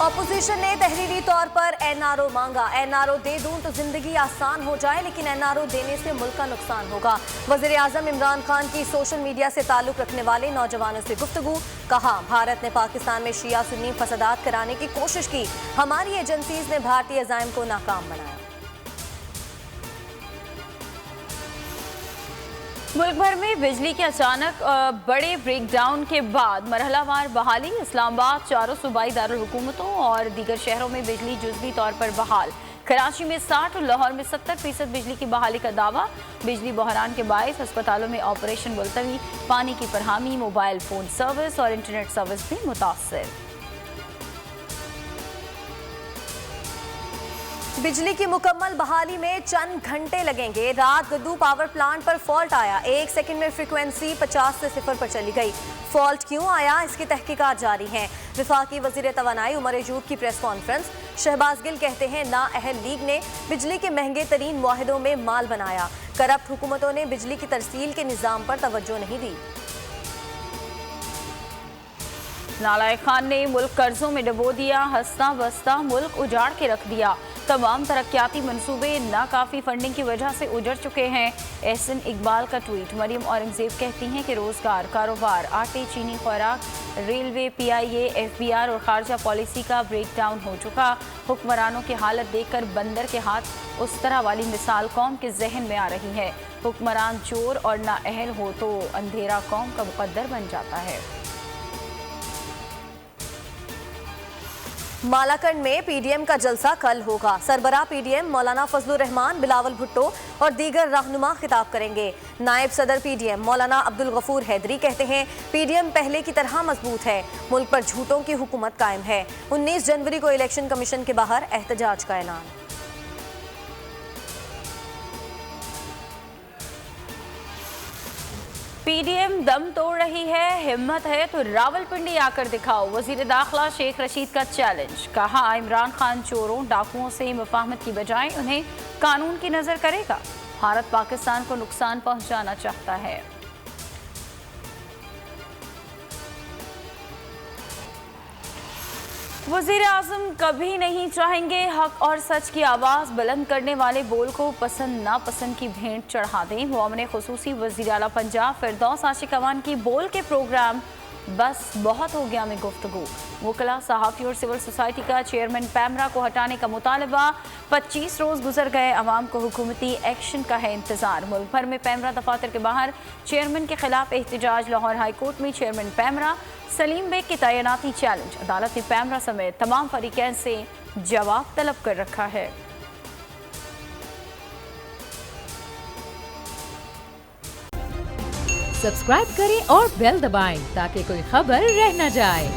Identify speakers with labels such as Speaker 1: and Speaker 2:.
Speaker 1: Opposition ने तहरीरी तौर पर एनआरओ मांगा। एनआरओ दे दूं तो जिंदगी आसान हो जाए, लेकिन एनआरओ देने से मुल्क का नुकसान होगा। वजीर आजम इमरान खान की सोशल मीडिया से ताल्लुक रखने वाले नौजवानों से गुफ्तगू। कहा, भारत ने पाकिस्तान में शिया सुन्नी फसादात कराने की कोशिश की, हमारी एजेंसीज ने भारतीय अज़ाइम को नाकाम बनाया।
Speaker 2: मुल्क भर में बिजली के अचानक बड़े ब्रेकडाउन के बाद मरहलावार बहाली। इस्लामाबाद, चारों सूबाई दारुल हुकूमतों और दीगर शहरों में बिजली जुज़वी तौर पर बहाल। कराची में 60 और लाहौर में 70% बिजली की बहाली का दावा। बिजली बहरान के बायस अस्पतालों में ऑपरेशन मुलतवी, पानी की फरहमी, मोबाइल फ़ोन सर्विस और इंटरनेट सर्विस भी मुतासर।
Speaker 1: बिजली की मुकम्मल बहाली में चंद घंटे लगेंगे। रात गद्दू पावर प्लांट पर फॉल्ट आया, 1 सेकंड में फ्रीक्वेंसी 50 से 0 पर चली गई। फॉल्ट क्यों आया, इसकी तहकीकात जारी हैं। वफाकी वजीर तवानाई उमर अयूब की प्रेस कॉन्फ्रेंस। शहबाज गिल कहते हैं, नाअहल लीग ने बिजली के महंगे तरीन मुआहदों में माल बनाया। करप्ट हुकूमतों ने बिजली की तरसील के निज़ाम पर तवज्जो नहीं दी।
Speaker 2: नालायक खान ने मुल्क कर्जों में डुबो दिया, हंसता बसता मुल्क उजाड़ के रख दिया। तमाम तरक्याती मंसूबे नाकाफी फंडिंग की वजह से उजड़ चुके हैं। एहसन इकबाल का ट्वीट। मरियम औरंगजेब कहती हैं कि रोजगार, कारोबार, आटे, चीनी, खुराक, रेलवे, PIA, FBR और खारजा पॉलिसी का ब्रेकडाउन हो चुका। हुक्मरानों की हालत देखकर बंदर के हाथ उस तरह वाली मिसाल कौम के जहन में आ रही है। हुक्मरान चोर और नाअहल हो तो अंधेरा कौम का मुकद्दर बन जाता है।
Speaker 1: मालाकंड में PDM का जलसा कल होगा। सरबराह PDM मौलाना फजलुर रहमान, बिलावल भुट्टो और दीगर रहनुमा खिताब करेंगे। नायब सदर PDM मौलाना अब्दुल गफूर हैदरी कहते हैं, PDM पहले की तरह मजबूत है, मुल्क पर झूठों की हुकूमत कायम है। 19 जनवरी को इलेक्शन कमीशन के बाहर एहतजाज का ऐलान।
Speaker 2: PDM दम तोड़ रही है, हिम्मत है तो रावलपिंडी आकर दिखाओ। वजीर दाखिला शेख रशीद का चैलेंज। कहा, इमरान खान चोरों डाकुओं से मुफाहमत की बजाय उन्हें कानून की नजर करेगा। भारत पाकिस्तान को नुकसान पहुंचाना चाहता है। वज़ीर आज़म कभी नहीं चाहेंगे हक और सच की आवाज़ बुलंद करने वाले बोल को पसंद नापसंद की भेंट चढ़ा दें। मोमिन खुसूसी वज़ीर आला पंजाब फिरदौस आशिक अवान की बोल के प्रोग्राम बस बहुत हो गया में गुफ्तगू। वकला, सहाफ़ी और सिविल सोसाइटी का चेयरमैन पैमरा को हटाने का मुतालबा। 25 रोज़ गुजर गए, अवाम को हुकूमती एक्शन का है इंतज़ार। मुल्क भर में पैमरा दफातर के बाहर चेयरमैन के खिलाफ एहतजाज। लाहौर हाई कोर्ट में चेयरमैन पैमरा सलीम बेग की तैनाती चैलेंज। अदालत ने पैमरा समेत तमाम फरीकैन से जवाब तलब कर रखा है।
Speaker 3: सब्सक्राइब करें और बेल दबाएं ताकि कोई खबर रह न जाए।